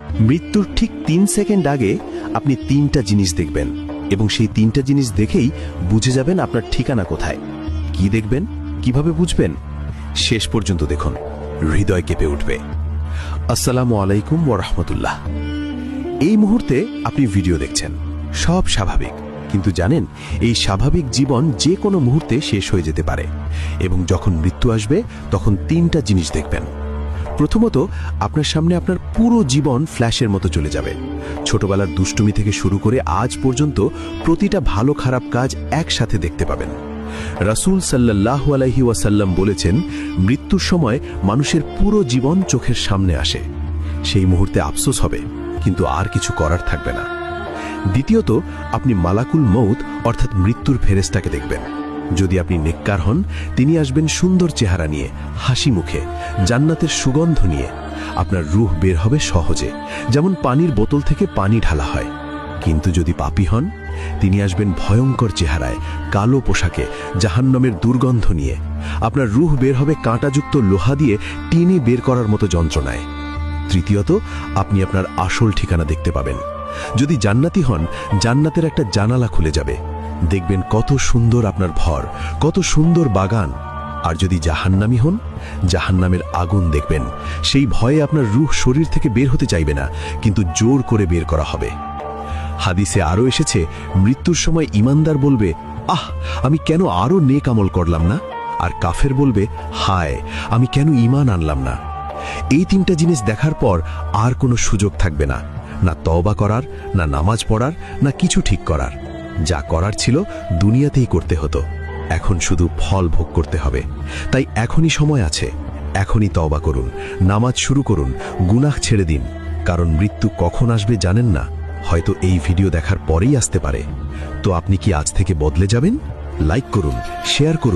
মৃত্যুর ঠিক ৩ সেকেন্ড আগে আপনি ৩টা জিনিস দেখবেন এবং সেই ৩টা জিনিস দেখেই বুঝে যাবেন আপনার ঠিকানা কোথায়। কি দেখবেন, কিভাবে বুঝবেন? শেষ পর্যন্ত দেখুন, হৃদয় কেঁপে উঠবে। আসসালামু আলাইকুম ওয়া রাহমাতুল্লাহ। এই মুহূর্তে আপনি ভিডিও দেখছেন, সব স্বাভাবিক, কিন্তু জানেন এই স্বাভাবিক জীবন যে কোনো মুহূর্তে শেষ হয়ে যেতে পারে এবং যখন মৃত্যু আসবে তখন ৩টা জিনিস দেখবেন। প্রথমত, আপনার সামনে আপনার পুরো জীবন ফ্ল্যাশের মতো চলে যাবে। ছোটবেলার দুষ্টুমি থেকে শুরু করে আজ পর্যন্ত প্রতিটা ভালো খারাপ কাজ একসাথে দেখতে পাবেন। রাসূল সাল্লাল্লাহু আলাইহি ওয়াসাল্লাম বলেছেন, মৃত্যুর সময় মানুষের পুরো জীবন চোখের সামনে আসে। সেই মুহূর্তে আফসোস হবে, কিন্তু আর কিছু করার থাকবে না। দ্বিতীয়ত, আপনি মালাকুল মউত অর্থাৎ মৃত্যুর ফেরেশতাকে দেখবেন। যদি আপনি নেককার হন, তিনি আসবেন সুন্দর চেহারা নিয়ে, হাসি মুখে, জান্নাতের সুগন্ধ নিয়ে। আপনার রূহ বের হবে সহজে, যেমন পানির বোতল থেকে পানি ঢালা হয়। কিন্তু যদি পাপী হন, তিনি আসবেন ভয়ঙ্কর চেহারায়, কালো পোশাকে, জাহান্নামের দুর্গন্ধ নিয়ে। আপনার রূহ বের হবে কাঁটাযুক্ত লোহা দিয়ে টেনে বের করার মতো যন্ত্রণায়। তৃতীয়ত, আপনি আপনার আসল ঠিকানা দেখতে পাবেন। যদি জান্নাতি হন, জান্নাতের একটা জানালা খুলে যাবে, দেখবেন কত সুন্দর আপনার ঘর, কত সুন্দর বাগান। আর যদি জাহান্নামী হন, জাহান্নামের আগুন দেখবেন। সেই ভয়ে আপনার রূহ শরীর থেকে বের হতে চাইবে না, কিন্তু জোর করে বের করা হবে। হাদিসে আরও এসেছে, মৃত্যুর সময় ঈমানদার বলবে, আহ, আমি কেন আরও নেক আমল করলাম না? আর কাফের বলবে, হায়, আমি কেন ঈমান আনলাম না? এই ৩টা জিনিস দেখার পর আর কোনো সুযোগ থাকবে না, না তওবা করার, না নামাজ পড়ার, না কিছু ঠিক করার। যা করার ছিল দুনিয়াতেই করতে হতো, এখন শুধু ফল ভোগ করতে হবে। তাই এখনই সময় আছে, এখনই তওবা করুন, নামাজ শুরু করুন, গুনাহ ছেড়ে দিন। কারণ মৃত্যু কখন আসবে জানেন না, হয়তো এই ভিডিও দেখার পরেই আসতে পারে। তো আপনি কি আজ থেকে বদলে যাবেন? লাইক করুন, শেয়ার করুন।